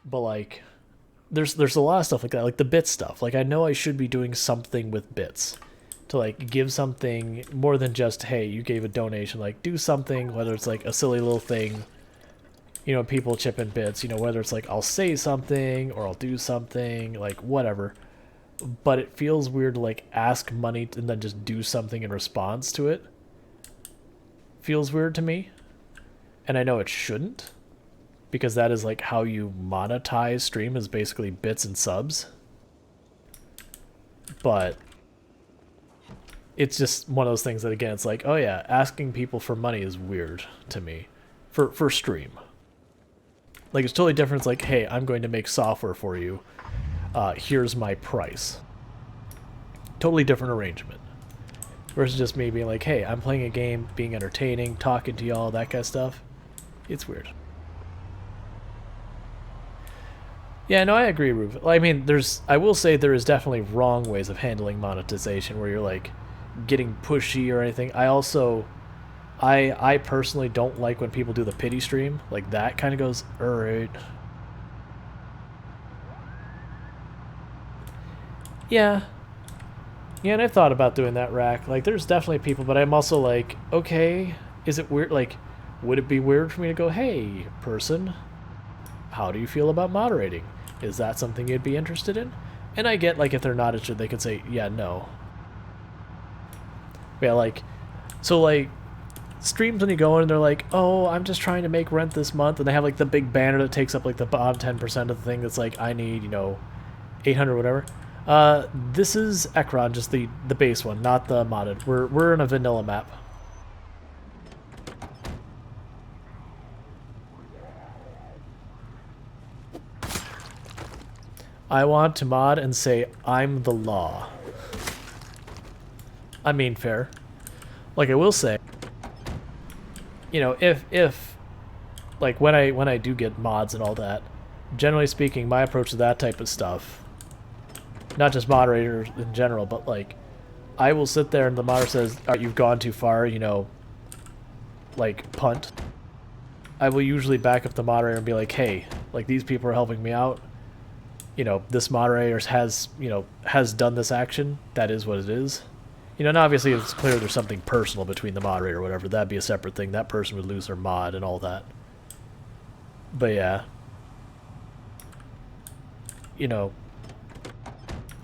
But like, there's a lot of stuff like that, like the bit stuff. Like I know I should be doing something with bits to like give something more than just hey you gave a donation. Like do something, whether it's like a silly little thing, people chip in bits. Whether it's like I'll say something or I'll do something, like whatever. But it feels weird to like ask money and then just do something in response to it. Feels weird to me, and I know it shouldn't because that is like how you monetize stream is basically bits and subs. But it's just one of those things that again it's like, oh yeah, asking people for money is weird to me for stream. Like it's totally different. It's like, hey, I'm going to make software for you. Here's my price. Totally different arrangement. Versus just me being like, hey, I'm playing a game, being entertaining, talking to y'all, that kind of stuff. It's weird. Yeah, no, I agree, Rube. I mean, I will say there is definitely wrong ways of handling monetization where you're like getting pushy or anything. I personally don't like when people do the pity stream. Like that kind of goes, alright. Yeah. Yeah, and I've thought about doing that, Rack. Like, there's definitely people, but I'm also like, okay, is it weird? Like, would it be weird for me to go, hey, person, how do you feel about moderating? Is that something you'd be interested in? And I get, like, if they're not interested, they could say, yeah, no. Yeah, like, so, like, streams when you go in and they're like, oh, I'm just trying to make rent this month, and they have, like, the big banner that takes up, like, the bottom 10% of the thing that's like, I need, 800 whatever. This is Ekron, just the base one, not the modded. We're in a vanilla map. I want to mod and say I'm the law. I mean, fair. Like I will say, if like when I do get mods and all that, generally speaking, my approach to that type of stuff, not just moderators in general, but like I will sit there and the moderator says, all right, you've gone too far, like punt. I will usually back up the moderator and be like, hey, like these people are helping me out. This moderator has done this action. That is what it is. And obviously it's clear there's something personal between the moderator or whatever. That'd be a separate thing. That person would lose their mod and all that. But yeah.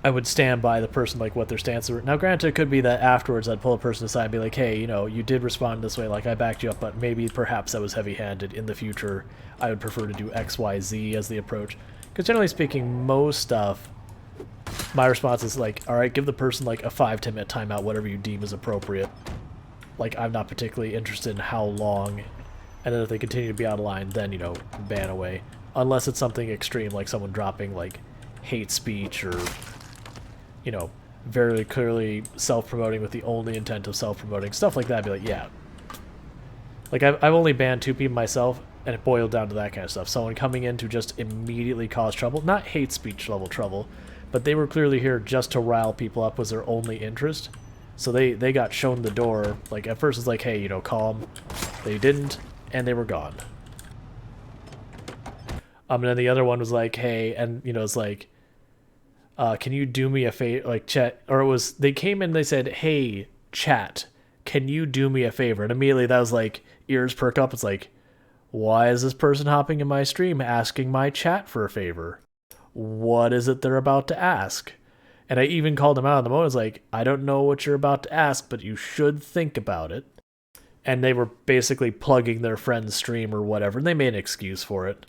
I would stand by the person, like, what their stance is. Now, granted, it could be that afterwards I'd pull a person aside and be like, hey, you did respond this way, like, I backed you up, but maybe perhaps that was heavy-handed. In the future, I would prefer to do X, Y, Z as the approach. Because generally speaking, most stuff, my response is like, alright, give the person, like, a 5-10 minute timeout, whatever you deem is appropriate. Like, I'm not particularly interested in how long, and then if they continue to be out of line, then, ban away. Unless it's something extreme, like someone dropping, like, hate speech or very clearly self-promoting with the only intent of self-promoting. Stuff like that, I'd be like, yeah. Like, I've only banned 2 people myself, and it boiled down to that kind of stuff. Someone coming in to just immediately cause trouble. Not hate speech level trouble, but they were clearly here just to rile people up was their only interest. So they got shown the door. Like, at first it's like, hey, calm. They didn't, and they were gone. And then the other one was like, hey, and, it's like, can you do me a favor, like chat, or it was, they came in and they said, hey, chat, can you do me a favor? And immediately that was like, ears perk up. It's like, why is this person hopping in my stream asking my chat for a favor? What is it they're about to ask? And I even called them out on the moment. I was like, I don't know what you're about to ask, but you should think about it. And they were basically plugging their friend's stream or whatever, and they made an excuse for it.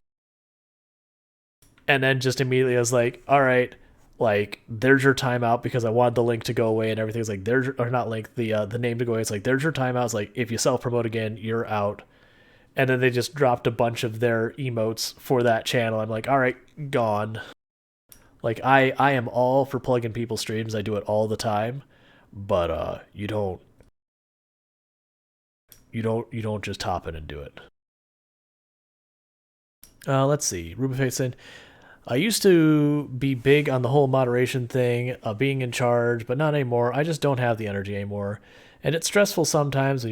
And then just immediately I was like, all right, like, there's your timeout, because I wanted the link to go away and everything's like, there's, or not link, the name to go away. It's like, there's your timeout. It's like, if you self-promote again, you're out. And then they just dropped a bunch of their emotes for that channel. I'm like, all right, gone. Like, I am all for plugging people's streams. I do it all the time. But you don't just hop in and do it. Let's see. Rubenface said, I used to be big on the whole moderation thing, being in charge, but not anymore. I just don't have the energy anymore. And it's stressful sometimes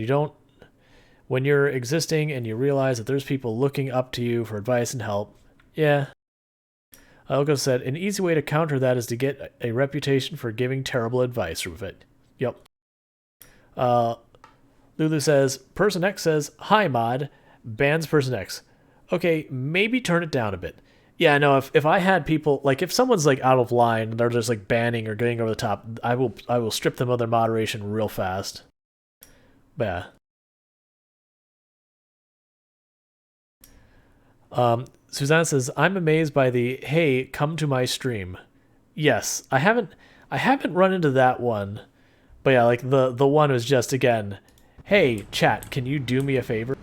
when you're existing and you realize that there's people looking up to you for advice and help. Yeah, Elgo said, an easy way to counter that is to get a reputation for giving terrible advice, Rufit. Yep. Lulu says, Person X says, hi mod, bans Person X. Okay, maybe turn it down a bit. Yeah, no, if I had people, like, if someone's, like, out of line, and they're just, like, banning or getting over the top, I will strip them of their moderation real fast. But yeah. Susanna says, I'm amazed by the, hey, come to my stream. Yes, I haven't run into that one. But yeah, like, the one was just, again, hey, chat, can you do me a favor?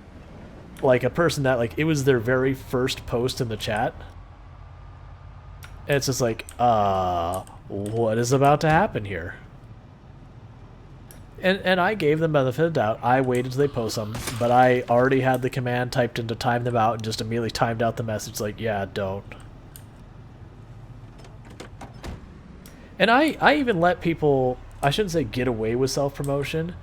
Like, a person that, like, it was their very first post in the chat. And it's just like, what is about to happen here? And I gave them benefit of the doubt. I waited till they post them, but I already had the command typed in to time them out and just immediately timed out the message like, yeah, don't. And I even let people, I shouldn't say get away with self-promotion.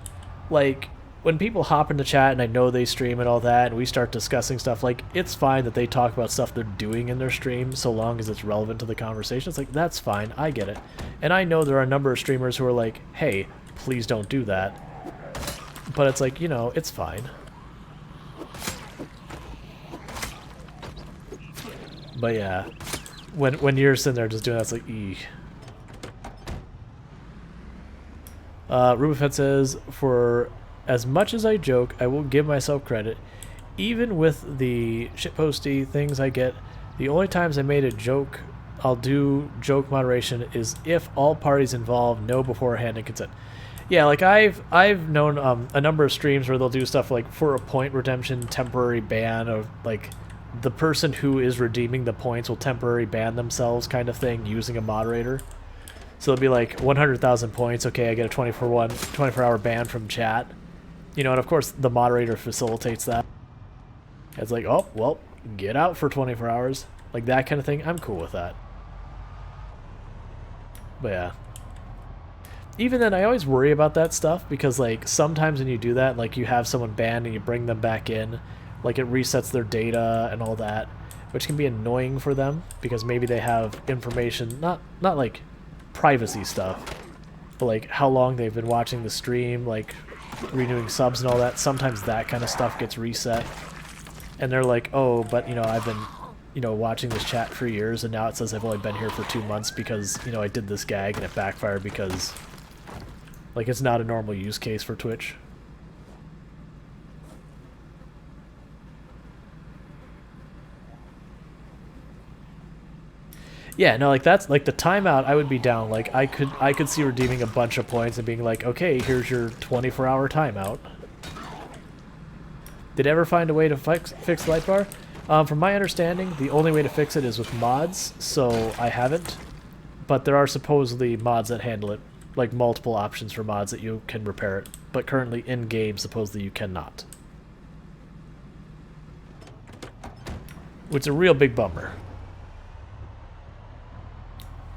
Like, when people hop into chat and I know they stream and all that, and we start discussing stuff, like, it's fine that they talk about stuff they're doing in their stream so long as it's relevant to the conversation. It's like, that's fine, I get it. And I know there are a number of streamers who are like, hey, please don't do that. But it's like, you know, it's fine. But yeah, when you're sitting there just doing that, it's like, eek. Rubafet says, for as much as I joke, I will give myself credit. Even with the shitposty things I get, the only times I made a joke, I'll do joke moderation is if all parties involved know beforehand and consent. Yeah, like I've known a number of streams where they'll do stuff like for a point redemption, temporary ban of like the person who is redeeming the points will temporarily ban themselves kind of thing using a moderator. So it'll be like 100,000 points. Okay, I get a 24-hour ban from chat. You know, and of course the moderator facilitates that. It's like, oh, well, get out for 24 hours. Like that kind of thing. I'm cool with that. But yeah. Even then, I always worry about that stuff because, like, sometimes when you do that, like, you have someone banned and you bring them back in, like, it resets their data and all that, which can be annoying for them because maybe they have information, not like, privacy stuff, but, like, how long they've been watching the stream, like, renewing subs and all that. Sometimes that kind of stuff gets reset. And they're like, oh, but, you know, I've been, you know, watching this chat for years, and now it says I've only been here for 2 months because, you know, I did this gag and it backfired because... like, it's not a normal use case for Twitch. Yeah, no, like, that's, like, the timeout, I would be down. Like, I could see redeeming a bunch of points and being like, okay, here's your 24-hour timeout. Did ever find a way to fix Lightbar? From my understanding, the only way to fix it is with mods, so I haven't. But there are supposedly mods that handle it. Like multiple options for mods that you can repair it, but currently in game supposedly you cannot, which is a real big bummer.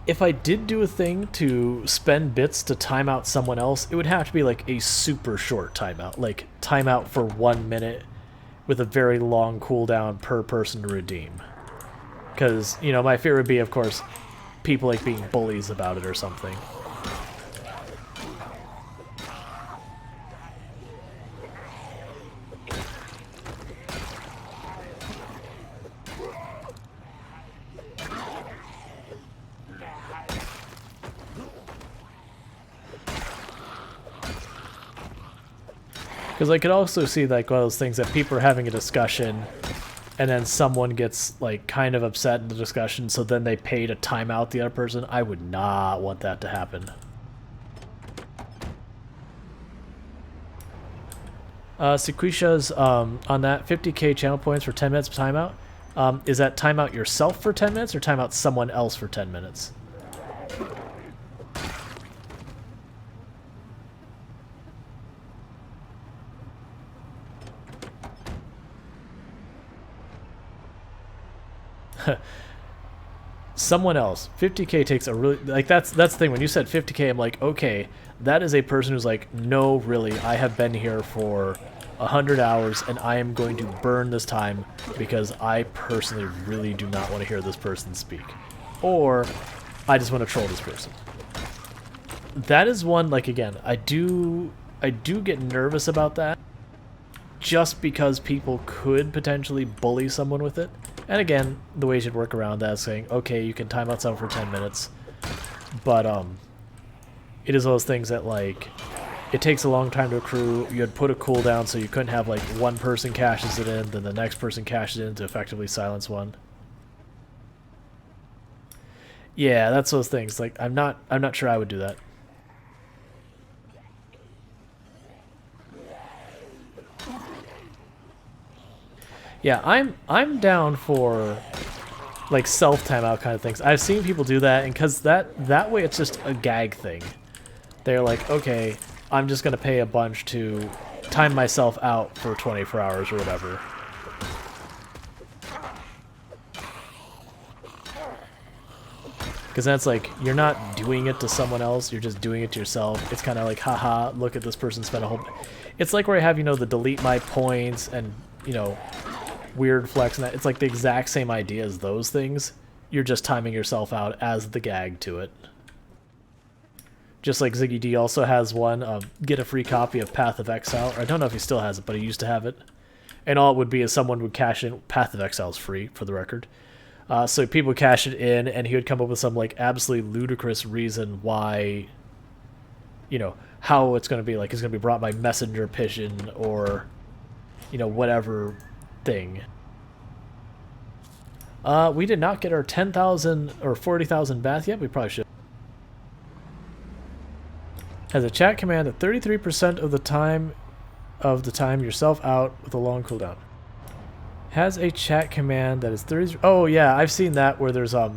If I did do a thing to spend bits to time out someone else, it would have to be like a super short timeout, like timeout for 1 minute with a very long cooldown per person to redeem. Because, you know, my fear would be, of course, people like being bullies about it or something. Because I could also see, like, one of those things that people are having a discussion, and then someone gets, like, kind of upset in the discussion, so then they pay to time out the other person. I would not want that to happen. Sequisha's, on that 50k channel points for 10 minutes of timeout. Is that timeout yourself for 10 minutes, or timeout someone else for 10 minutes? Someone else. 50k takes a really, like, that's the thing. When you said 50k, I'm like, okay, that is a person who's like, no, really, I have been here for 100 hours and I am going to burn this time because I personally really do not want to hear this person speak. or I just want to troll this person. That is one, like, again, I do get nervous about that, just because people could potentially bully someone with it. And again, the way you should work around that is saying, okay, you can time out someone for 10 minutes, but it is those things that, like, it takes a long time to accrue. You had put a cooldown so you couldn't have, like, one person cashes it in, then the next person cashes it in to effectively silence one. Yeah, that's those things. Like, I'm not sure I would do that. Yeah, I'm down for, like, self timeout kind of things. I've seen people do that, and because that way it's just a gag thing. They're like, okay, I'm just gonna pay a bunch to time myself out for 24 hours or whatever. Because that's like, you're not doing it to someone else, you're just doing it to yourself. It's kind of like, haha, look at this person spend a whole... It's like where I have, you know, the delete my points and, you know, weird flex and that. It's like the exact same idea as those things. You're just timing yourself out as the gag to it. Just like Ziggy D also has one, get a free copy of Path of Exile. Or I don't know if he still has it, but he used to have it. And all it would be is someone would cash in. Path of Exile is free, for the record. So people would cash it in, and he would come up with some, like, absolutely ludicrous reason why, you know, how it's going to be. Like, it's going to be brought by messenger pigeon or, you know, whatever thing. We did not get our 10,000 or 40,000 bath yet. We probably should. Has a chat command at 33% of the time yourself out with a long cooldown. Has a chat command that is 30. Oh yeah, I've seen that where there's a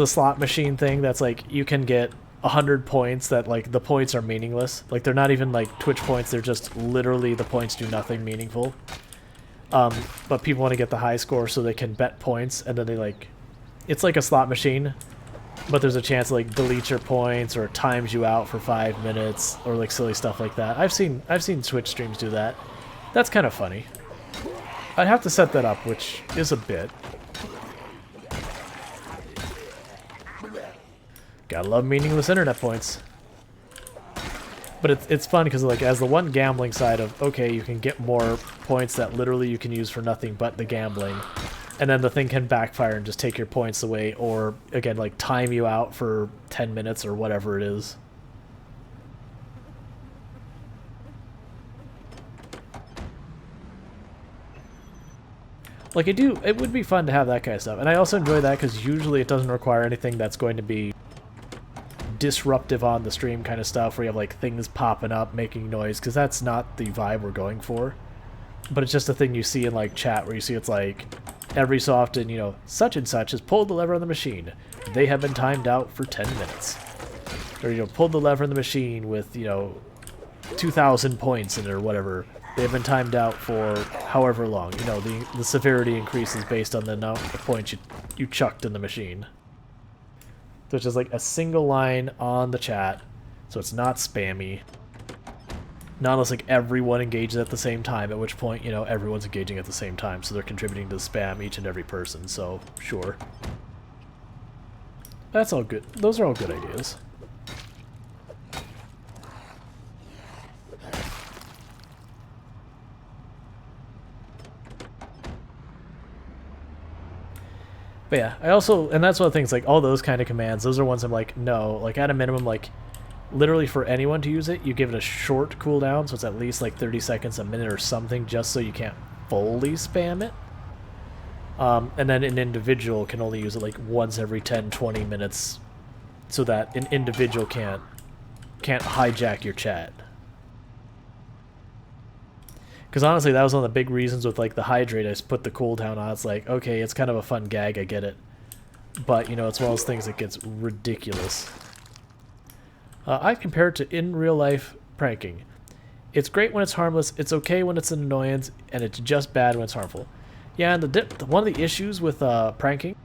slot machine thing that's like you can get 100 points that, like, the points are meaningless. Like, they're not even like Twitch points, they're just literally the points do nothing meaningful. But people want to get the high score so they can bet points, and then they, like, it's like a slot machine, but there's a chance to, like, delete your points or times you out for 5 minutes or, like, silly stuff like that. I've seen Twitch streams do that. That's kind of funny. I'd have to set that up, which is a bit. Gotta love meaningless internet points. But it's fun because, like, as the one gambling side of, okay, you can get more points that literally you can use for nothing but the gambling. And then the thing can backfire and just take your points away, or, again, like, time you out for 10 minutes or whatever it is. Like, it would be fun to have that kind of stuff. And I also enjoy that because usually it doesn't require anything that's going to be disruptive on the stream kind of stuff, where you have, like, things popping up, making noise, because that's not the vibe we're going for. But it's just a thing you see in, like, chat, where you see it's like, every so often, you know, such and such has pulled the lever on the machine. They have been timed out for 10 minutes. Or, you know, pulled the lever in the machine with, you know, 2,000 points in it or whatever. They've been timed out for however long. You know, the severity increases based on the amount of points you chucked in the machine. So it's just like a single line on the chat, so it's not spammy. Not unless, like, everyone engages at the same time, at which point, you know, everyone's engaging at the same time, so they're contributing to spam each and every person, so sure. That's all good. Those are all good ideas. But yeah, I also, and that's one of the things, like, all those kind of commands, those are ones I'm like, no, like, at a minimum, like, literally for anyone to use it, you give it a short cooldown, so it's at least, like, 30 seconds, a minute or something, just so you can't fully spam it. And then an individual can only use it, like, once every 10, 20 minutes, so that an individual can't hijack your chat. Because honestly, that was one of the big reasons with, like, the hydrate, I just put the cooldown on. It's like, okay, it's kind of a fun gag, I get it. But, you know, it's one of those things that gets ridiculous. I compare it to in real life pranking. It's great when it's harmless, it's okay when it's an annoyance, and it's just bad when it's harmful. Yeah, and one of the issues with pranking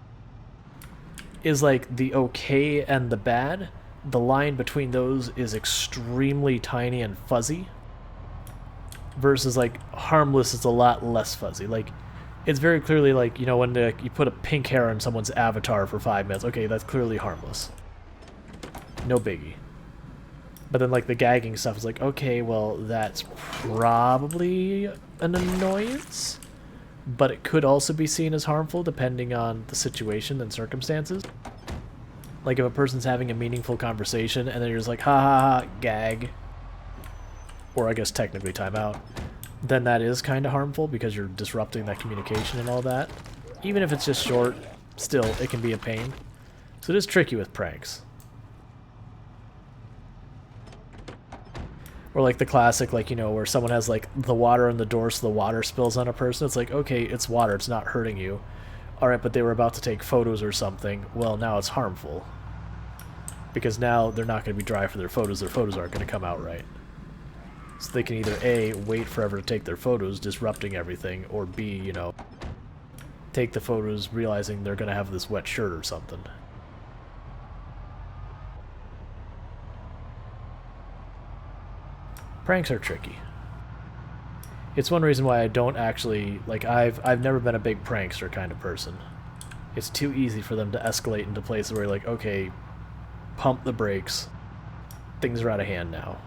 is, like, the okay and the bad. The line between those is extremely tiny and fuzzy. Versus, like, harmless is a lot less fuzzy. Like, it's very clearly like, you know, when you put a pink hair on someone's avatar for 5 minutes, okay, that's clearly harmless. No biggie. But then, like, the gagging stuff is like, okay, well, that's probably an annoyance, but it could also be seen as harmful depending on the situation and circumstances. Like, if a person's having a meaningful conversation and then you're just like, ha ha ha, gag, or I guess technically timeout, then that is kind of harmful because you're disrupting that communication and all that. Even if it's just short, still, it can be a pain. So it is tricky with pranks. Or like the classic, like, you know, where someone has like the water in the door so the water spills on a person. It's like, okay, it's water, it's not hurting you. Alright, but they were about to take photos or something. Well, now it's harmful. Because now they're not going to be dry for their photos aren't going to come out right. So they can either A, wait forever to take their photos, disrupting everything, or B, you know, take the photos realizing they're going to have this wet shirt or something. Pranks are tricky. It's one reason why I don't actually, like, I've never been a big prankster kind of person. It's too easy for them to escalate into places where you're like, okay, pump the brakes. Things are out of hand now.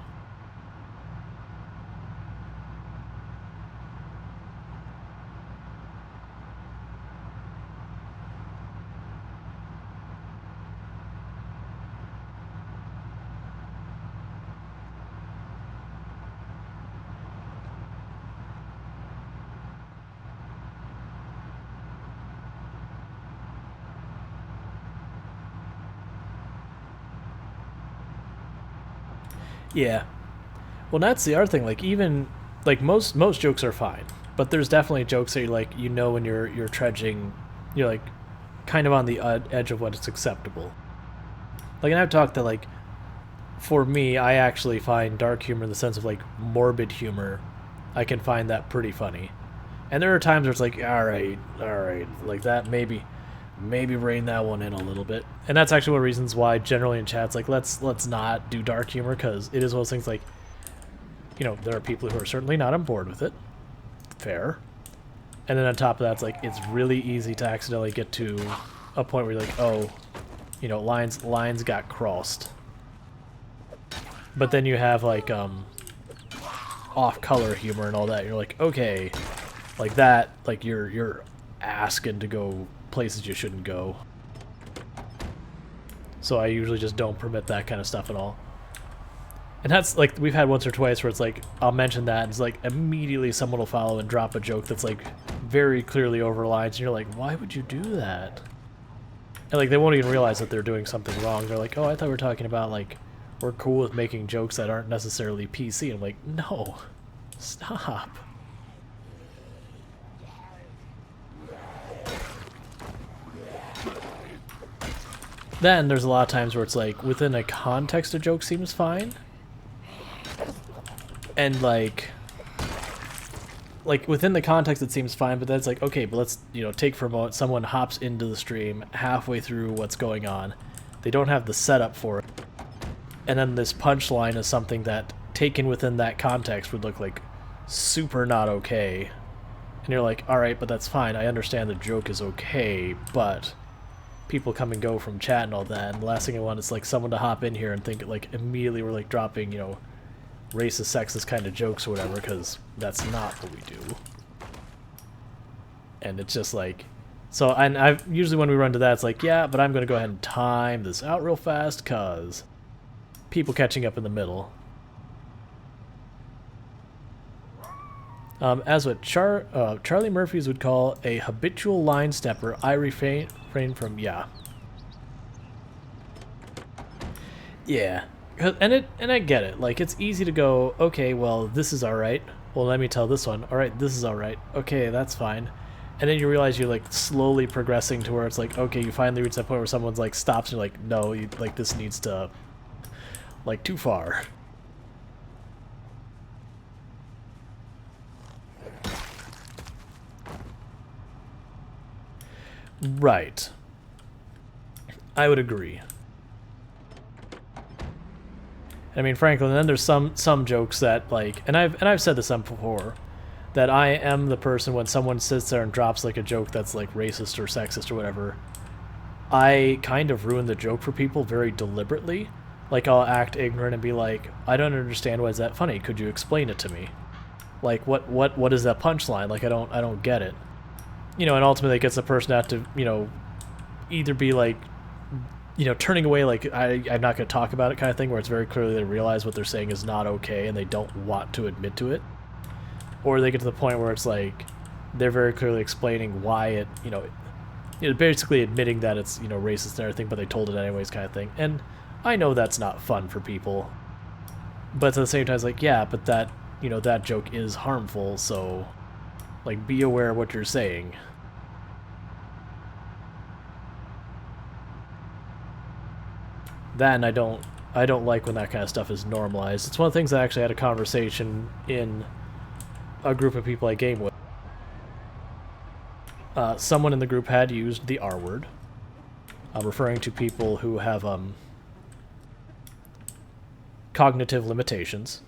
Yeah. Well, that's the other thing. Like, even like most jokes are fine, but there's definitely jokes that you're like, you know, when you're trudging, you're like kind of on the edge of what is acceptable. Like, and I've talked that, like, for me, I actually find dark humor in the sense of like morbid humor. I can find that pretty funny, and there are times where it's like, all right, like that maybe rein that one in a little bit. And that's actually one of the reasons why generally in chats, like, let's not do dark humor, because it is one of those things like, you know, there are people who are certainly not on board with it. Fair. And then on top of that, it's like, it's really easy to accidentally get to a point where you're like, oh, you know, lines got crossed. But then you have like off-color humor and all that. You're like, okay, like that, like you're asking to go places you shouldn't go. So I usually just don't permit that kind of stuff at all. And that's like, we've had once or twice where it's like, I'll mention that and it's like immediately someone will follow and drop a joke that's like very clearly over lines, and you're like, why would you do that? And like, they won't even realize that they're doing something wrong. They're like, oh, I thought we were talking about, like, we're cool with making jokes that aren't necessarily PC. I'm like, no, stop. Then there's a lot of times where it's like, within a context, a joke seems fine. And like within the context it seems fine, but that's like, okay, but let's, you know, take for a moment, someone hops into the stream halfway through what's going on. They don't have the setup for it. And then this punchline is something that, taken within that context, would look like super not okay. And you're like, alright, but that's fine. I understand the joke is okay, but people come and go from chat and all that, and the last thing I want is like someone to hop in here and think like immediately we're like dropping, you know, racist, sexist kind of jokes or whatever, because that's not what we do. And it's just like, so, and I've usually when we run to that, it's like, yeah, but I'm going to go ahead and time this out real fast, because people catching up in the middle. As what Charlie Murphy's would call a habitual line stepper, I refrain from, yeah. Yeah. And I get it. Like, it's easy to go, okay, well, this is alright. Well, let me tell this one. Alright, this is alright. Okay, that's fine. And then you realize you're, like, slowly progressing to where it's like, okay, you finally reach that point where someone's, like, stops and you're like, no, like, this needs to, like, too far. Right. I would agree. I mean, frankly, and then there's some jokes that, like, and I've said this before, that I am the person when someone sits there and drops like a joke that's like racist or sexist or whatever, I kind of ruin the joke for people very deliberately. Like, I'll act ignorant and be like, I don't understand, why is that funny? Could you explain it to me? Like, what is that punchline? Like, I don't get it. You know, and ultimately it gets the person out to, you know, either be like, you know, turning away, like, I'm not going to talk about it kind of thing, where it's very clearly they realize what they're saying is not okay and they don't want to admit to it. Or they get to the point where it's like, they're very clearly explaining why it, you know, basically admitting that it's, you know, racist and everything, but they told it anyways kind of thing. And I know that's not fun for people. But at the same time, it's like, yeah, but that, you know, that joke is harmful, so, like, be aware of what you're saying. That, and I don't like when that kind of stuff is normalized. It's one of the things I actually had a conversation in a group of people I game with. Someone in the group had used the R word, referring to people who have cognitive limitations.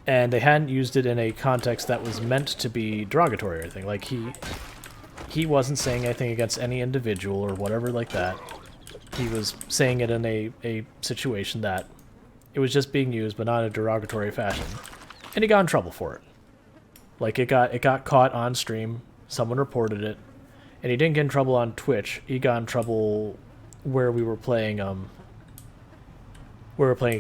And they hadn't used it in a context that was meant to be derogatory or anything. Like, he wasn't saying anything against any individual or whatever like that. He was saying it in a situation that it was just being used, but not in a derogatory fashion. And he got in trouble for it. Like, it got caught on stream, someone reported it, and he didn't get in trouble on Twitch. He got in trouble where we were playing a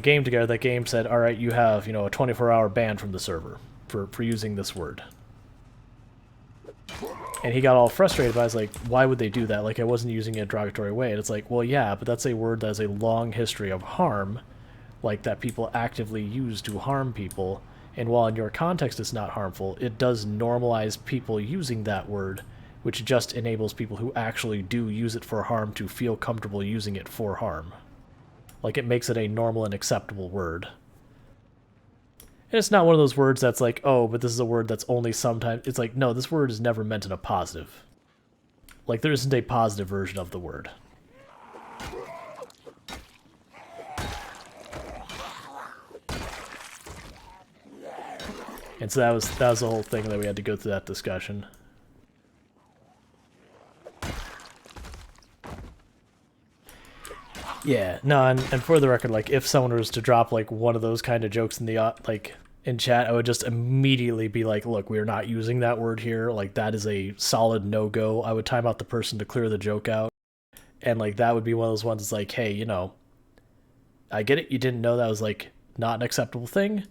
game together. That game said, all right, you have, you know, a 24-hour ban from the server for using this word. And he got all frustrated, but I was like, why would they do that? Like, I wasn't using it in a derogatory way. And it's like, well, yeah, but that's a word that has a long history of harm, like that people actively use to harm people. And while in your context it's not harmful, it does normalize people using that word, which just enables people who actually do use it for harm to feel comfortable using it for harm. Like, it makes it a normal and acceptable word. And it's not one of those words that's like, oh, but this is a word that's only sometimes... It's like, no, this word is never meant in a positive. Like, there isn't a positive version of the word. And so that was the whole thing that we had to go through that discussion. Yeah, no, and for the record, like, if someone was to drop, like, one of those kind of jokes in the, like, in chat, I would just immediately be like, look, we are not using that word here. Like, that is a solid no-go. I would time out the person to clear the joke out. And, like, that would be one of those ones that's like, hey, you know, I get it. You didn't know that was, like, not an acceptable thing.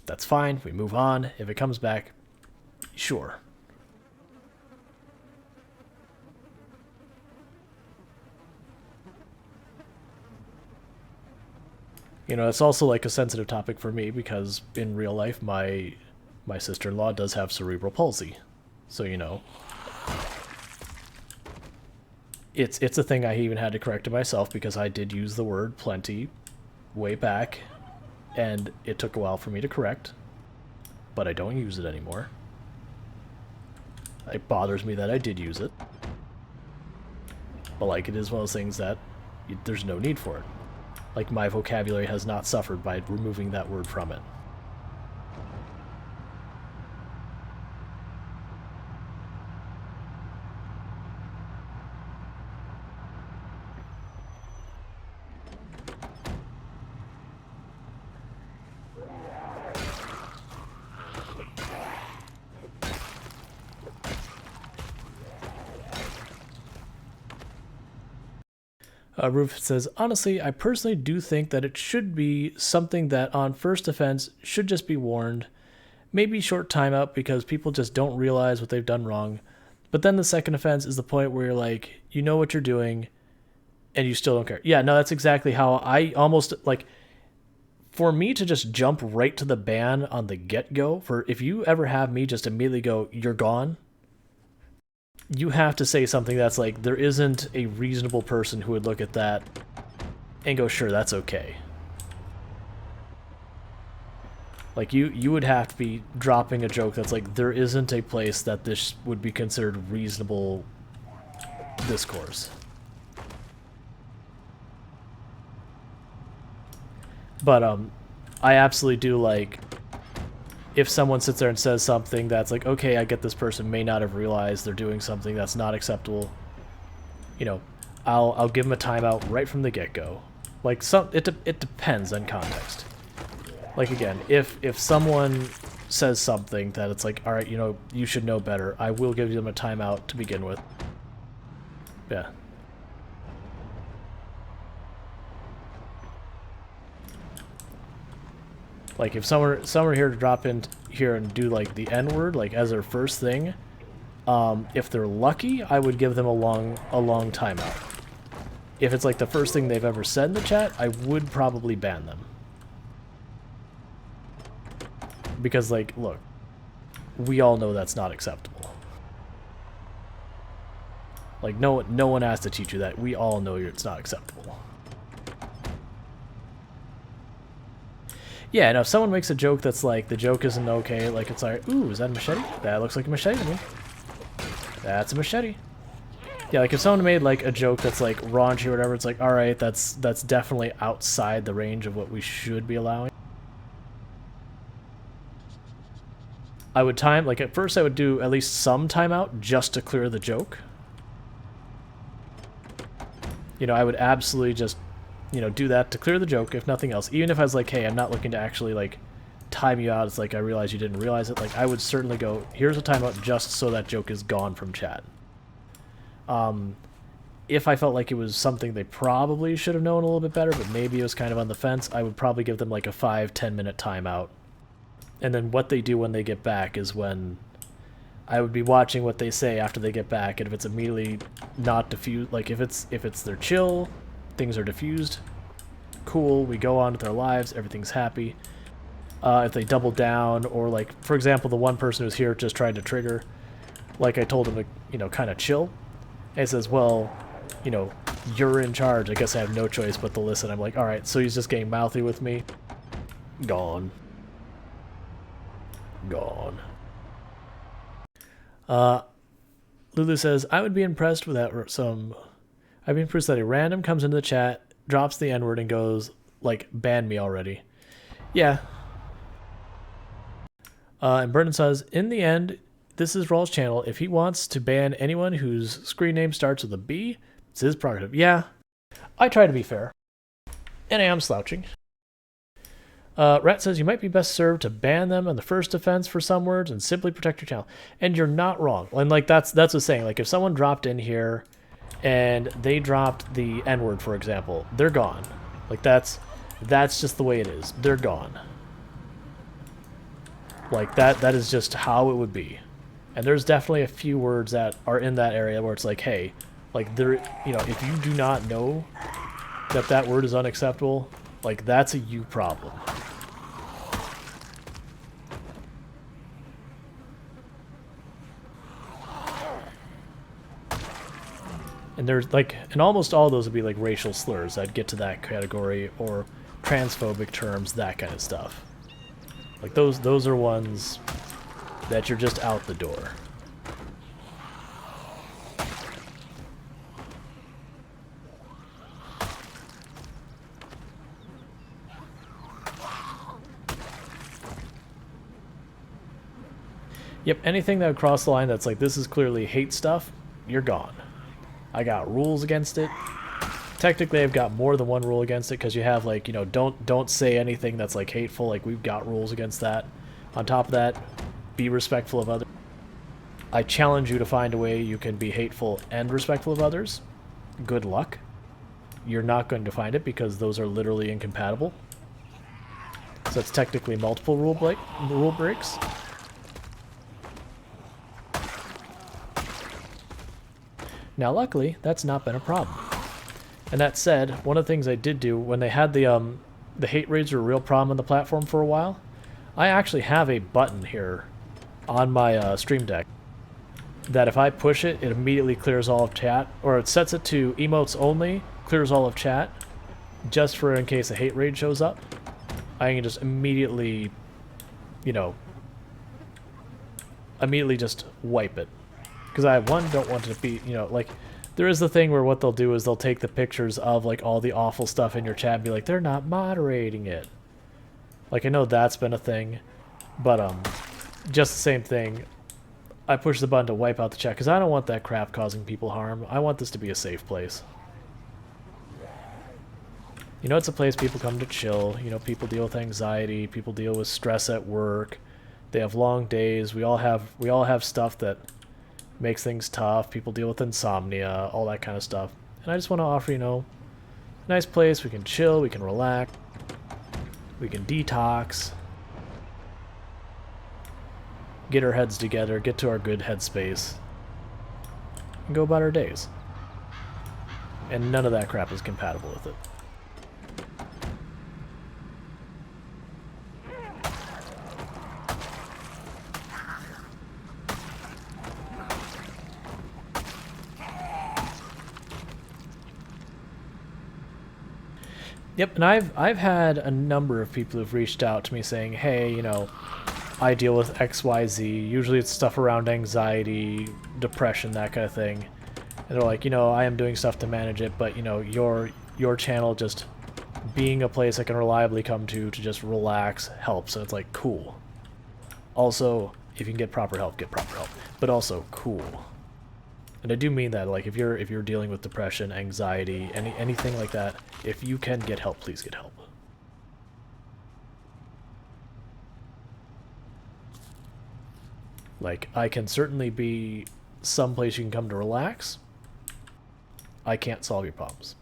That's fine. We move on. If it comes back, sure. You know, it's also like a sensitive topic for me because in real life, my sister-in-law does have cerebral palsy. So, you know, it's a thing I even had to correct to myself because I did use the word plenty way back, and it took a while for me to correct, but I don't use it anymore. It bothers me that I did use it. But, like, it is one of those things that there's no need for it. Like, my vocabulary has not suffered by removing that word from it. Rufus says, honestly, I personally do think that it should be something that on first offense should just be warned. Maybe short timeout because people just don't realize what they've done wrong. But then the second offense is the point where you're like, you know what you're doing, and you still don't care. Yeah, no, that's exactly how I almost, like, for me to just jump right to the ban on the get-go, for if you ever have me just immediately go, you're gone, you have to say something that's like, there isn't a reasonable person who would look at that and go, sure, that's okay. Like, you would have to be dropping a joke that's like, there isn't a place that this would be considered reasonable discourse. But, I absolutely do like if someone sits there and says something that's like, okay, I get this person may not have realized they're doing something that's not acceptable, you know, I'll give them a timeout right from the get-go. Like, it depends on context. Like, again, if someone says something that it's like, alright, you know, you should know better, I will give them a timeout to begin with. Yeah. Like, if someone were here to drop in here and do, like, the N-word, like, as their first thing, if they're lucky, I would give them a long timeout. If it's, like, the first thing they've ever said in the chat, I would probably ban them. Because, like, look, we all know that's not acceptable. Like, no one has to teach you that. We all know it's not acceptable. Yeah, and if someone makes a joke that's like, the joke isn't okay, like it's like, ooh, is that a machete? That looks like a machete to me. That's a machete. Yeah, like if someone made like a joke that's like raunchy or whatever, it's like, alright, that's definitely outside the range of what we should be allowing. I would like at first I would do at least some timeout just to clear the joke. You know, I would absolutely just, you know, do that to clear the joke, if nothing else. Even if I was like, hey, I'm not looking to actually, like, time you out. It's like, I realize you didn't realize it. Like, I would certainly go, here's a timeout just so that joke is gone from chat. If I felt like it was something they probably should have known a little bit better, but maybe it was kind of on the fence, I would probably give them, like, a 5-10 minute timeout. And then what they do when they get back is when I would be watching what they say after they get back, and if it's immediately not diffused, like, if it's they're chill, things are diffused, cool, we go on with our lives, everything's happy. If they double down, or like, for example, the one person who's here just trying to trigger, like I told him to, you know, kind of chill, and he says, well, you know, you're in charge, I guess I have no choice but to listen. I'm like, alright, so he's just getting mouthy with me. Gone. Gone. Lulu says, I would be impressed with that I'd be impressed that a random comes into the chat, drops the N-word, and goes, like, ban me already. Yeah. And Burton says, in the end, this is Rawl's channel. If he wants to ban anyone whose screen name starts with a B, it's his prerogative. Yeah. I try to be fair. And I am slouching. Rat says, you might be best served to ban them on the first offense for some words and simply protect your channel. And you're not wrong. And, like, that's the saying. Like, if someone dropped in here and they dropped the N-word, for example, they're gone. Like, that's just the way it is. They're gone. Like, that is just how it would be. And there's definitely a few words that are in that area where it's like, hey, like, there, you know, if you do not know that that word is unacceptable, like, that's a you problem. And there's, like, and almost all of those would be, like, racial slurs that get to that category, or transphobic terms, that kind of stuff. Like, those are ones that you're just out the door. Yep, anything that would cross the line that's like, this is clearly hate stuff, you're gone. I got rules against it. Technically, I've got more than one rule against it, because you have, like, you know, don't say anything that's, like, hateful. Like, we've got rules against that. On top of that, be respectful of others. I challenge you to find a way you can be hateful and respectful of others. Good luck. You're not going to find it, because those are literally incompatible. So it's technically multiple rule breaks. Now, luckily, that's not been a problem. And that said, one of the things I did do when they had the hate raids were a real problem on the platform for a while, I actually have a button here on my Stream Deck that if I push it, it immediately clears all of chat, or it sets it to emotes only, clears all of chat, just for in case a hate raid shows up. I can just immediately, you know, just wipe it. Because I, one, don't want it to be, you know, like, there is the thing where what they'll do is they'll take the pictures of, like, all the awful stuff in your chat and be like, they're not moderating it. Like, I know that's been a thing. But just the same thing. I push the button to wipe out the chat because I don't want that crap causing people harm. I want this to be a safe place. You know, it's a place people come to chill. You know, people deal with anxiety. People deal with stress at work. They have long days. We all have stuff that makes things tough. People deal with insomnia, all that kind of stuff. And I just want to offer, you know, a nice place we can chill, we can relax, we can detox, get our heads together, get to our good headspace, and go about our days. And none of that crap is compatible with it. Yep, and I've had a number of people who've reached out to me saying, hey, you know, I deal with XYZ. Usually it's stuff around anxiety, depression, that kind of thing. And they're like, you know, I am doing stuff to manage it, but, you know, your channel just being a place I can reliably come to just relax helps. And it's like, cool. Also, if you can get proper help, get proper help. But also, cool. And I do mean that, like, if you're dealing with depression, anxiety, anything like that, if you can get help, please get help. Like, I can certainly be someplace you can come to relax. I can't solve your problems.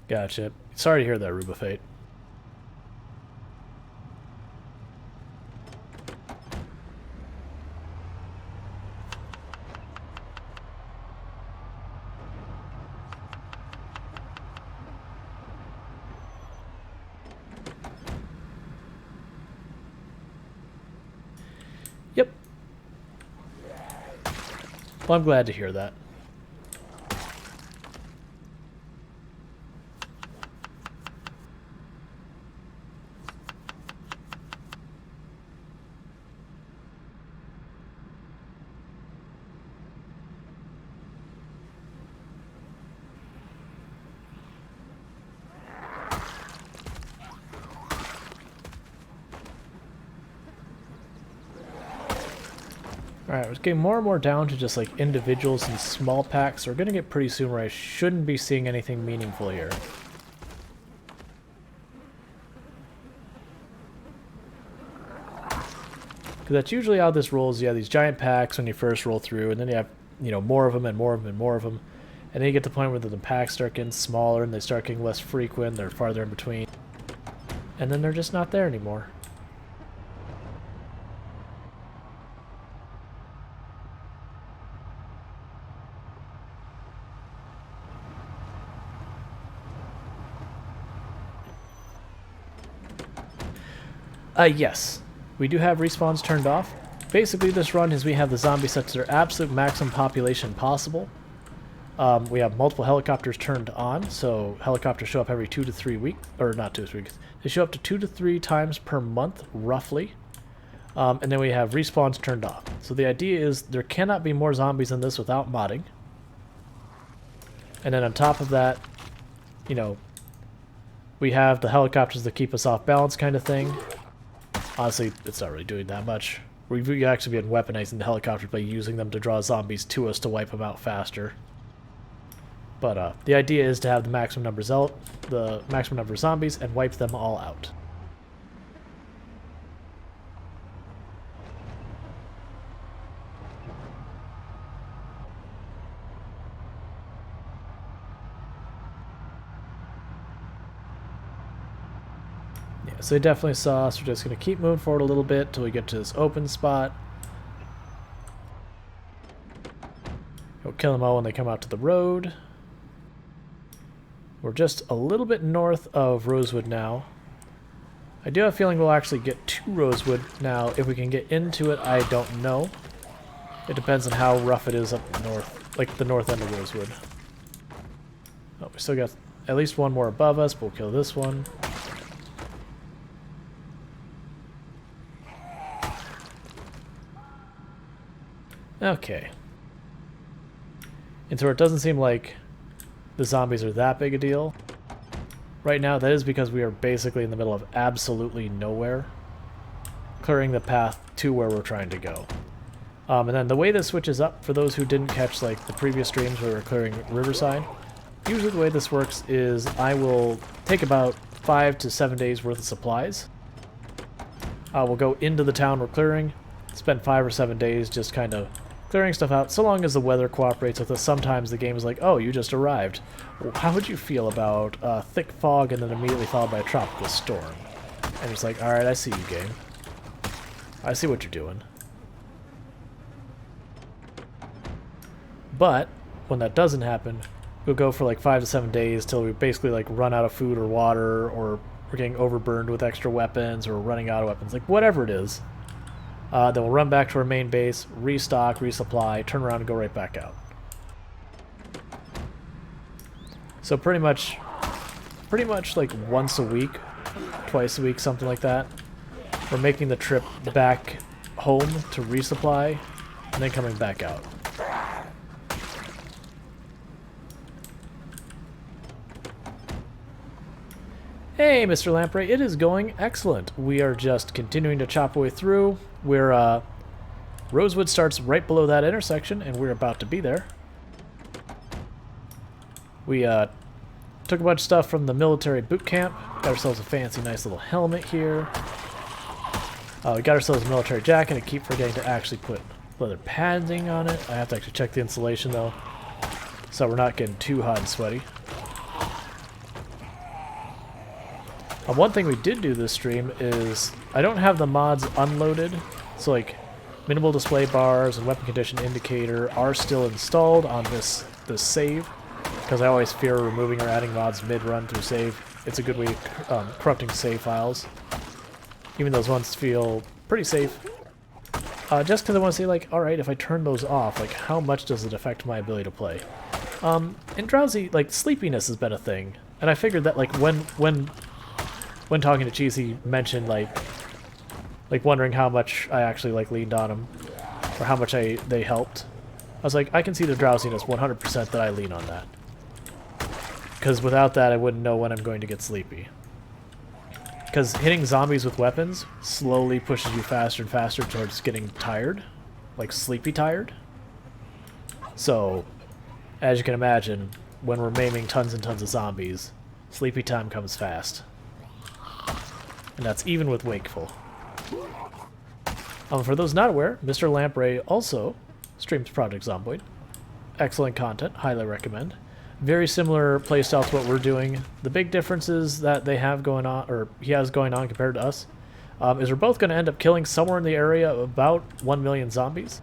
Gotcha. Sorry to hear that, Ruba Fate. Yep. Well, I'm glad to hear that. Alright, we're getting more and more down to just like individuals and small packs. So we're going to get pretty soon where I shouldn't be seeing anything meaningful here. Because that's usually how this rolls. You have these giant packs when you first roll through, and then you have, you know, more of them and more of them and more of them. And then you get to the point where the packs start getting smaller and they start getting less frequent, they're farther in between. And then they're just not there anymore. Yes. We do have respawns turned off. Basically, this run is we have the zombies set to their absolute maximum population possible. We have multiple helicopters turned on, so helicopters show up every 2 to 3 weeks, or not 2 to 3 weeks. They show up to 2 to 3 times per month, roughly. And then we have respawns turned off. So the idea is there cannot be more zombies than this without modding. And then on top of that, you know, we have the helicopters that keep us off balance kind of thing. Honestly, it's not really doing that much. We've actually been weaponizing the helicopters by using them to draw zombies to us to wipe them out faster. But the idea is to have the maximum number of zombies and wipe them all out. So they definitely saw us. We're just going to keep moving forward a little bit until we get to this open spot. We'll kill them all when they come out to the road. We're just a little bit north of Rosewood now. I do have a feeling we'll actually get to Rosewood now. If we can get into it, I don't know. It depends on how rough it is up north, like the north end of Rosewood. Oh, we still got at least one more above us, but we'll kill this one. Okay, And so it doesn't seem like the zombies are that big a deal. Right now, that is because we are basically in the middle of absolutely nowhere, clearing the path to where we're trying to go. And then the way this switches up, for those who didn't catch like the previous streams where we were clearing Riverside, usually the way this works is I will take about 5 to 7 days worth of supplies. We'll go into the town we're clearing, spend 5 or 7 days just kind of clearing stuff out, so long as the weather cooperates with us. Sometimes the game is like, oh, you just arrived. Well, how would you feel about thick fog and then immediately followed by a tropical storm? And it's like, alright, I see you, game. I see what you're doing. But when that doesn't happen, we'll go for like 5 to 7 days till we basically like run out of food or water, or we're getting overburned with extra weapons, or running out of weapons, like whatever it is. Then we'll run back to our main base, restock, resupply, turn around and go right back out. So pretty much like once a week, twice a week, something like that. We're making the trip back home to resupply, and then coming back out. Hey, Mr. Lamprey, it is going excellent. We are just continuing to chop away through. We're, Rosewood starts right below that intersection, and we're about to be there. We, took a bunch of stuff from the military boot camp. Got ourselves a fancy, nice little helmet here. We got ourselves a military jacket. I keep forgetting to actually put leather padding on it. I have to actually check the insulation, though, so we're not getting too hot and sweaty. One thing we did do this stream is I don't have the mods unloaded, so like minimal display bars and weapon condition indicator are still installed on this save, because I always fear removing or adding mods mid-run through save. It's a good way of corrupting save files. Even those ones feel pretty safe. Just because I want to see, like, alright, if I turn those off, like, how much does it affect my ability to play? And drowsy, like, sleepiness has been a thing, and I figured that, like, when talking to Cheese, he mentioned, like wondering how much I actually, like, leaned on him, or how much they helped. I was like, I can see the drowsiness 100% that I lean on that. Because without that, I wouldn't know when I'm going to get sleepy. Because hitting zombies with weapons slowly pushes you faster and faster towards getting tired. Like, sleepy tired. So, as you can imagine, when we're maiming tons and tons of zombies, sleepy time comes fast. And that's even with wakeful. For those not aware, Mr. Lamprey also streams Project Zomboid. Excellent content, highly recommend. Very similar playstyle to what we're doing. The big differences that they have going on, or he has going on compared to us, is we're both going to end up killing somewhere in the area of about 1 million zombies.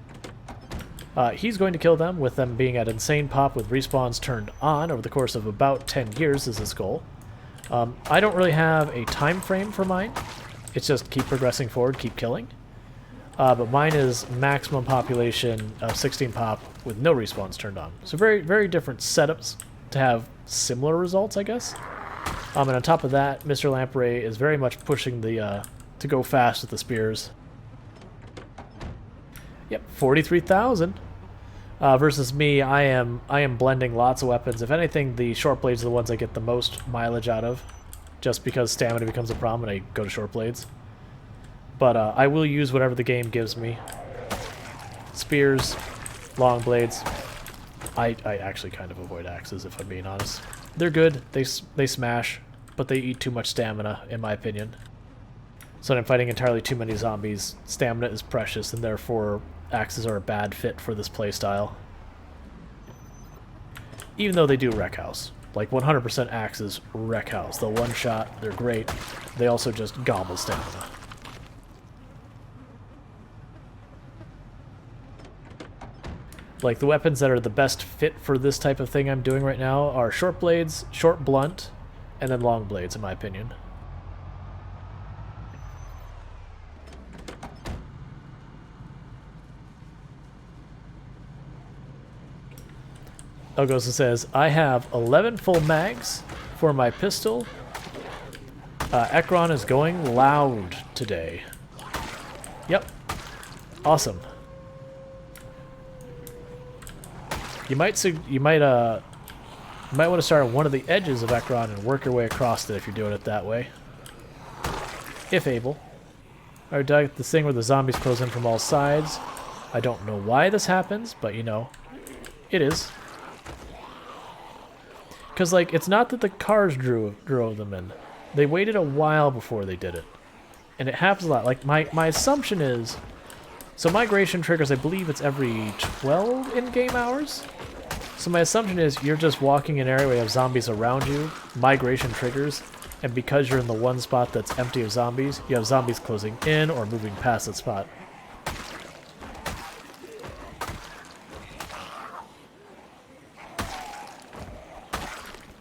He's going to kill them, with them being at insane pop with respawns turned on over the course of about 10 years is his goal. I don't really have a time frame for mine. It's just keep progressing forward, keep killing. But mine is maximum population of 16 pop with no respawns turned on. So very, very different setups to have similar results, I guess. And on top of that, Mr. Lamprey is very much pushing the to go fast with the spears. Yep, 43,000. Versus me, I am blending lots of weapons. If anything, the short blades are the ones I get the most mileage out of, just because stamina becomes a problem and I go to short blades. But I will use whatever the game gives me. Spears, long blades. I actually kind of avoid axes, if I'm being honest. They're good, they smash, but they eat too much stamina, in my opinion. So when I'm fighting entirely too many zombies, stamina is precious, and therefore axes are a bad fit for this playstyle. Even though they do wreck house. Like 100% axes wreck house. They'll one-shot, they're great. They also just gobble stamina. Like, the weapons that are the best fit for this type of thing I'm doing right now are short blades, short blunt, and then long blades, in my opinion. Elgosa says, I have 11 full mags for my pistol. Ekron is going loud today. Yep. Awesome. You might want to start on one of the edges of Ekron and work your way across it if you're doing it that way. If able. Alright, Doug, this thing where the zombies close in from all sides. I don't know why this happens, but you know, it is. Because, like, it's not that the cars drove them in. They waited a while before they did it. And it happens a lot. Like, my assumption is... So migration triggers, I believe it's every 12 in-game hours? So my assumption is you're just walking in an area where you have zombies around you, migration triggers, and because you're in the one spot that's empty of zombies, you have zombies closing in or moving past that spot.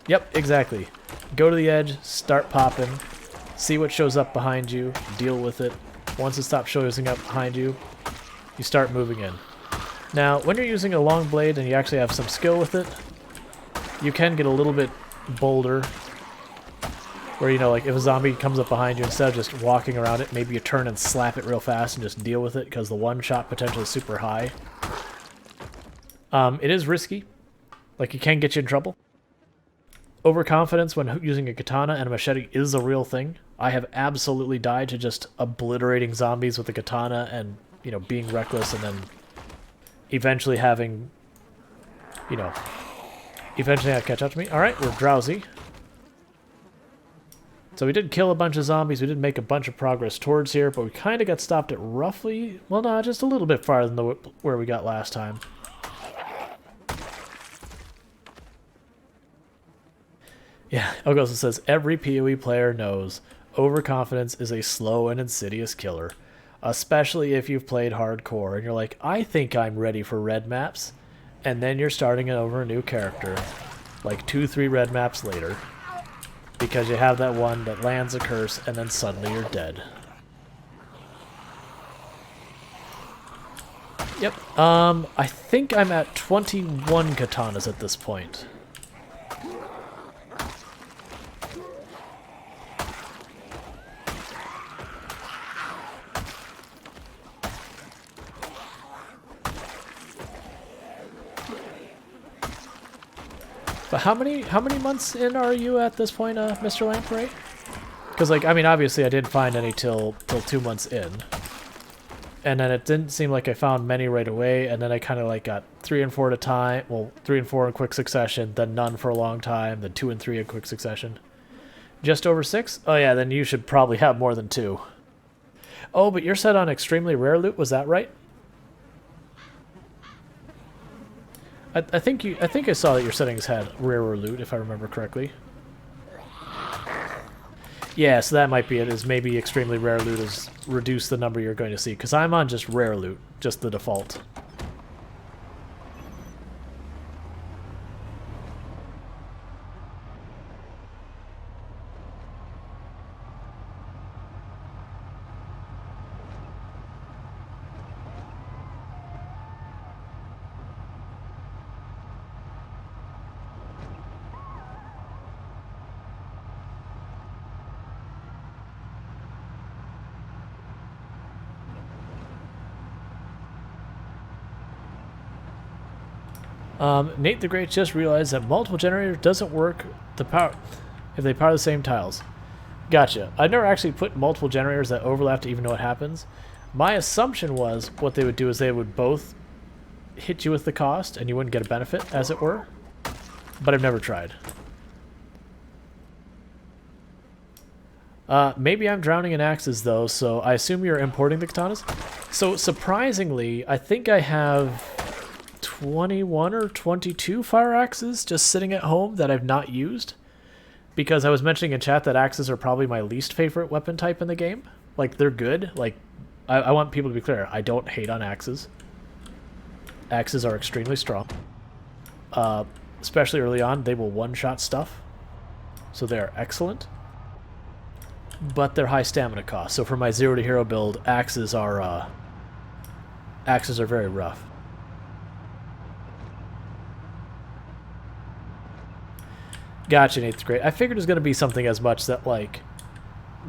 Yep, exactly. Go to the edge, start popping, see what shows up behind you, deal with it. Once it stops showing up behind you, you start moving in. Now, when you're using a long blade and you actually have some skill with it, you can get a little bit bolder. Where, you know, like if a zombie comes up behind you, instead of just walking around it, maybe you turn and slap it real fast and just deal with it because the one shot potential is super high. It is risky. Like, it can get you in trouble. Overconfidence when using a katana and a machete is a real thing. I have absolutely died to just obliterating zombies with a katana and, you know, being reckless and then eventually having, you know, eventually have to catch up to me. Alright, we're drowsy. So we did kill a bunch of zombies, we did make a bunch of progress towards here, but we kind of got stopped at roughly, well, no, just a little bit farther than where we got last time. Yeah, Ogosa says, every PoE player knows overconfidence is a slow and insidious killer. Especially if you've played hardcore and you're like, I think I'm ready for red maps. And then you're starting over a new character, like 2-3 red maps later. Because you have that one that lands a curse and then suddenly you're dead. Yep, I think I'm at 21 katanas at this point. But how many months in are you at this point, Mr. Lamprey? Because, like, I mean, obviously I didn't find any till 2 months in. And then it didn't seem like I found many right away, and then I kind of, like, got 3 and 4 at a time. Well, 3 and 4 in quick succession, then none for a long time, then 2 and 3 in quick succession. Just over 6? Oh yeah, then you should probably have more than 2. Oh, but you're set on extremely rare loot, was that right? I think I saw that your settings had rarer loot, if I remember correctly. Yeah, so that might be it, is maybe extremely rare loot has reduced the number you're going to see, because I'm on just rare loot, just the default. Nate the Great just realized that multiple generators doesn't work if they power the same tiles. Gotcha. I never actually put multiple generators that overlap to even know what happens. My assumption was what they would do is they would both hit you with the cost and you wouldn't get a benefit, as it were. But I've never tried. Maybe I'm drowning in axes though, so I assume you're importing the katanas? So surprisingly, I think I have 21 or 22 fire axes just sitting at home that I've not used. Because I was mentioning in chat that axes are probably my least favorite weapon type in the game. Like, they're good. Like, I want people to be clear. I don't hate on axes. Axes are extremely strong. Especially early on, they will one-shot stuff. So they're excellent. But they're high stamina cost. So for my 0 to hero build, axes are very rough. Gotcha, Nate's great. I figured it was going to be something as much that, like,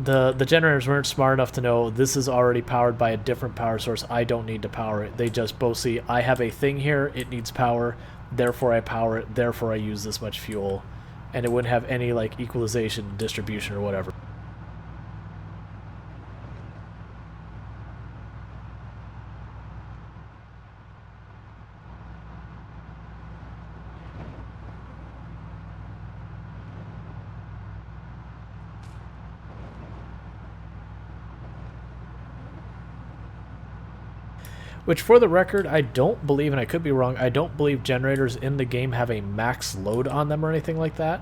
the generators weren't smart enough to know this is already powered by a different power source. I don't need to power it. They just both see, I have a thing here, it needs power. therefore I power it, therefore I use this much fuel, and it wouldn't have any like equalization, distribution, or whatever. Which, for the record, I don't believe, and I could be wrong, I don't believe generators in the game have a max load on them or anything like that.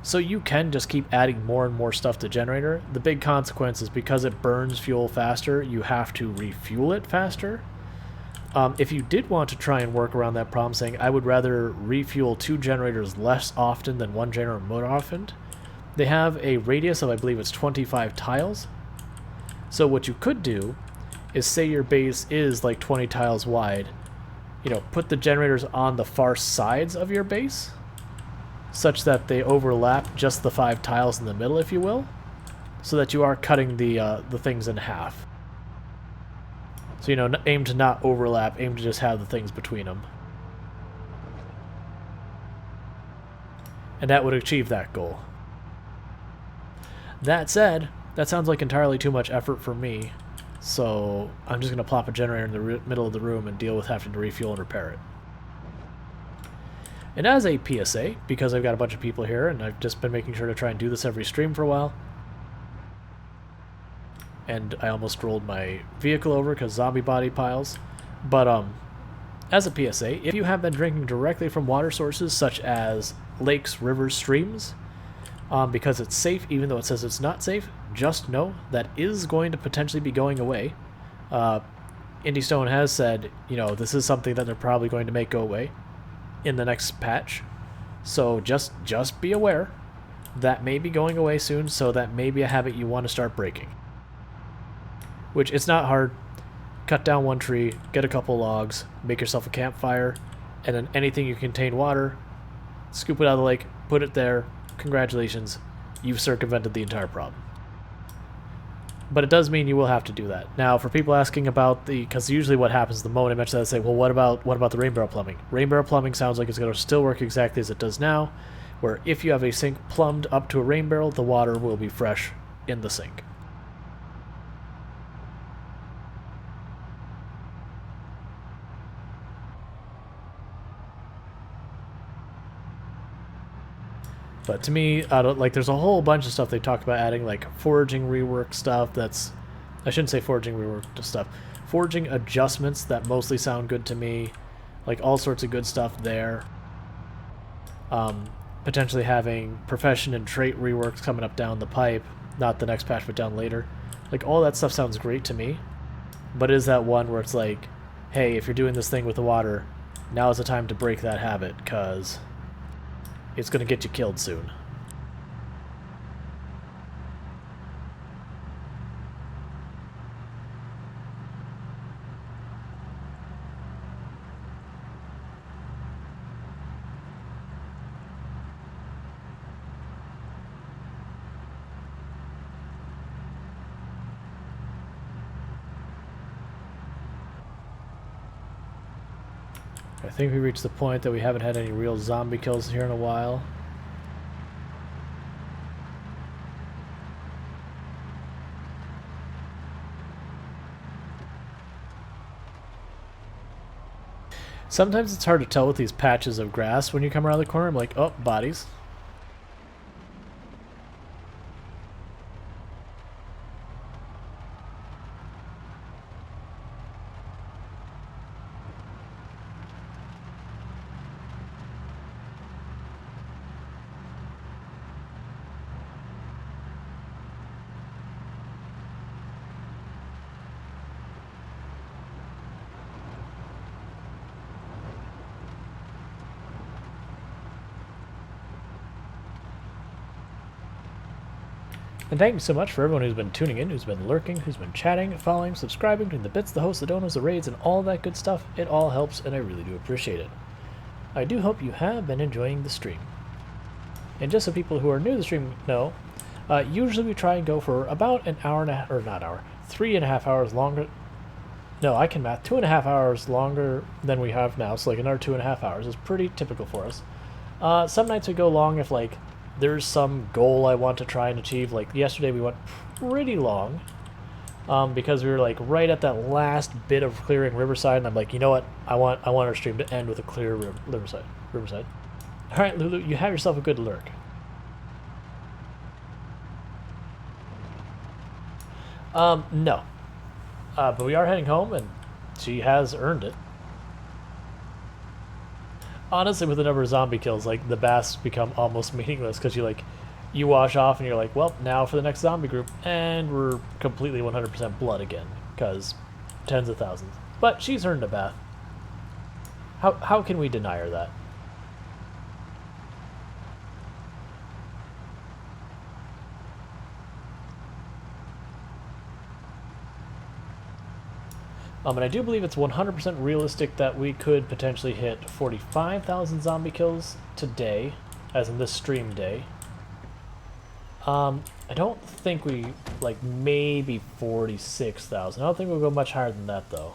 So you can just keep adding more and more stuff to generator. The big consequence is because it burns fuel faster, you have to refuel it faster. If you did want to try and work around that problem, saying I would rather refuel 2 generators less often than 1 generator more often, they have a radius of, I believe it's 25 tiles. So what you could do is, say your base is like 20 tiles wide, you know, put the generators on the far sides of your base such that they overlap just the 5 tiles in the middle, if you will, so that you are cutting the things in half. So, you know, aim to not overlap, aim to just have the things between them. And that would achieve that goal. That said, that sounds like entirely too much effort for me. So I'm just going to plop a generator in the middle of the room and deal with having to refuel and repair it. And as a PSA, because I've got a bunch of people here and I've just been making sure to try and do this every stream for a while, and I almost rolled my vehicle over because zombie body piles, but as a PSA, if you have been drinking directly from water sources such as lakes, rivers, streams, because it's safe even though it says it's not safe, just know that is going to potentially be going away. Indie Stone has said, you know, this is something that they're probably going to make go away in the next patch. So just be aware that may be going away soon, so that may be a habit you want to start breaking. Which, it's not hard. Cut down 1 tree, get a couple logs, make yourself a campfire, and then anything you contain water, scoop it out of the lake, put it there. Congratulations, you've circumvented the entire problem. But it does mean you will have to do that. Now, for people asking about because usually what happens the moment I mention that, they say, well, what about the rain barrel plumbing? Rain barrel plumbing sounds like it's going to still work exactly as it does now, where if you have a sink plumbed up to a rain barrel, the water will be fresh in the sink. But to me, there's a whole bunch of stuff they talked about adding, like foraging rework stuff that's... I shouldn't say foraging rework stuff. Foraging adjustments that mostly sound good to me. Like, all sorts of good stuff there. Potentially having profession and trait reworks coming up down the pipe. Not the next patch, but down later. Like, all that stuff sounds great to me. But is that one where it's like, hey, if you're doing this thing with the water, now is the time to break that habit, because it's going to get you killed soon. I think we reached the point that we haven't had any real zombie kills here in a while. Sometimes it's hard to tell with these patches of grass when you come around the corner. I'm like, oh, bodies. And thank you so much for everyone who's been tuning in, who's been lurking, who's been chatting, following, subscribing, doing the bits, the hosts, the donos, the raids, and all that good stuff. It all helps, and I really do appreciate it. I do hope you have been enjoying the stream. And just so people who are new to the stream know, usually we try and go for about an hour and a half, or not hour, 3.5 hours longer. No, I can math. 2.5 hours longer than we have now, so like another 2.5 hours is pretty typical for us. Some nights we go long if like there's some goal I want to try and achieve. Like yesterday we went pretty long because we were like right at that last bit of clearing Riverside, and I'm like, you know what? I want our stream to end with a clear Riverside. All right, Lulu, you have yourself a good lurk. No. But we are heading home, and she has earned it. Honestly, with the number of zombie kills, like the baths become almost meaningless because you wash off and you're like, well, now for the next zombie group, and we're completely 100% blood again because tens of thousands. But she's earned a bath. How can we deny her that? And I do believe it's 100% realistic that we could potentially hit 45,000 zombie kills today, as in this stream day. I don't think we, like, maybe 46,000. I don't think we'll go much higher than that, though.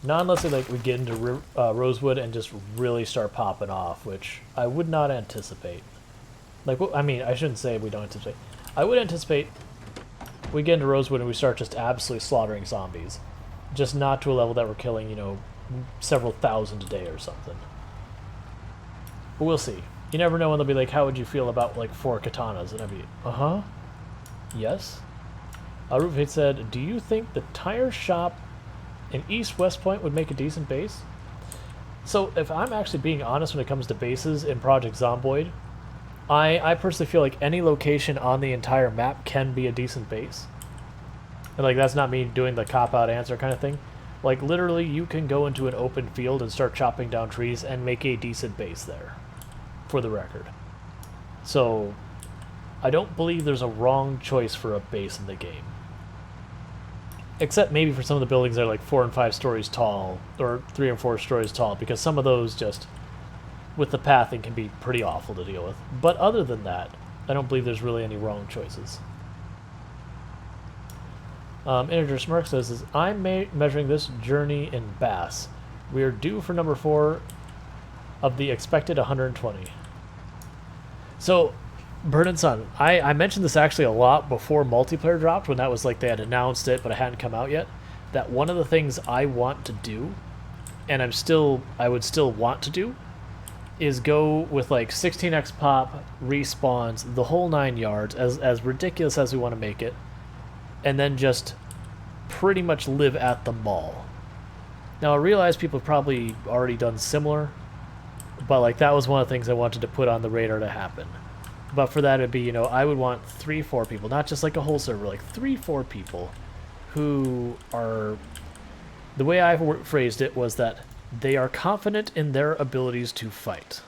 Not unless we get into Rosewood and just really start popping off, which I would not anticipate. Like, I mean, I shouldn't say we don't anticipate. I would anticipate we get into Rosewood and we start just absolutely slaughtering zombies. Just not to a level that we're killing, you know, several thousand a day or something. But we'll see. You never know when they'll be like, how would you feel about, like, 4 katanas? And I'd be, uh-huh. Yes. Rootfate said, do you think the tire shop in East West Point would make a decent base? So, if I'm actually being honest when it comes to bases in Project Zomboid, I personally feel like any location on the entire map can be a decent base. And like, that's not me doing the cop-out answer kind of thing. Like, literally, you can go into an open field and start chopping down trees and make a decent base there, for the record. So, I don't believe there's a wrong choice for a base in the game. Except maybe for some of the buildings that are like 4 and 5 stories tall, or 3 and 4 stories tall, because some of those just, with the pathing, can be pretty awful to deal with. But other than that, I don't believe there's really any wrong choices. Integer Smirk says, I'm measuring this journey in Bass. We are due for number 4 of the expected 120. So, Bird and Sun, I mentioned this actually a lot before multiplayer dropped, when that was like they had announced it but it hadn't come out yet, that one of the things I want to do, and I would still want to do, is go with like 16x pop, respawns, the whole 9 yards, as ridiculous as we want to make it, and then just pretty much live at the mall. Now I realize people have probably already done similar, but like that was one of the things I wanted to put on the radar to happen. But for that it'd be, you know, I would want 3-4 people, not just like a whole server, like 3-4 people who are, the way I phrased it was that they are confident in their abilities to fight.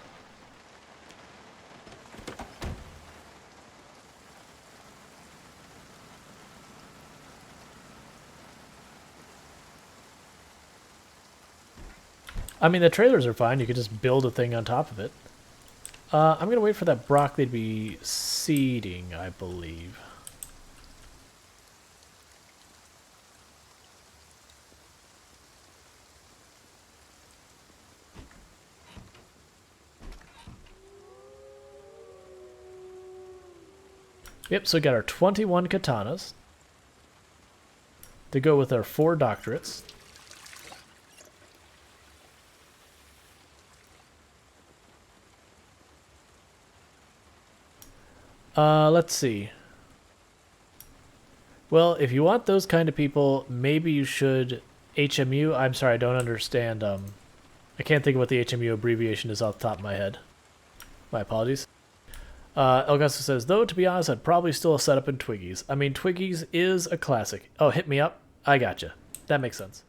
I mean, the trailers are fine. You could just build a thing on top of it. I'm going to wait for that broccoli to be seeding, I believe. Yep, so we got our 21 katanas to go with our 4 doctorates. Let's see. Well, if you want those kind of people, maybe you should HMU. I'm sorry, I don't understand. I can't think of what the HMU abbreviation is off the top of my head. My apologies. Elgaso says, though, to be honest, I'd probably still set up in Twiggies. I mean, Twiggies is a classic. Oh, hit me up? I gotcha. That makes sense.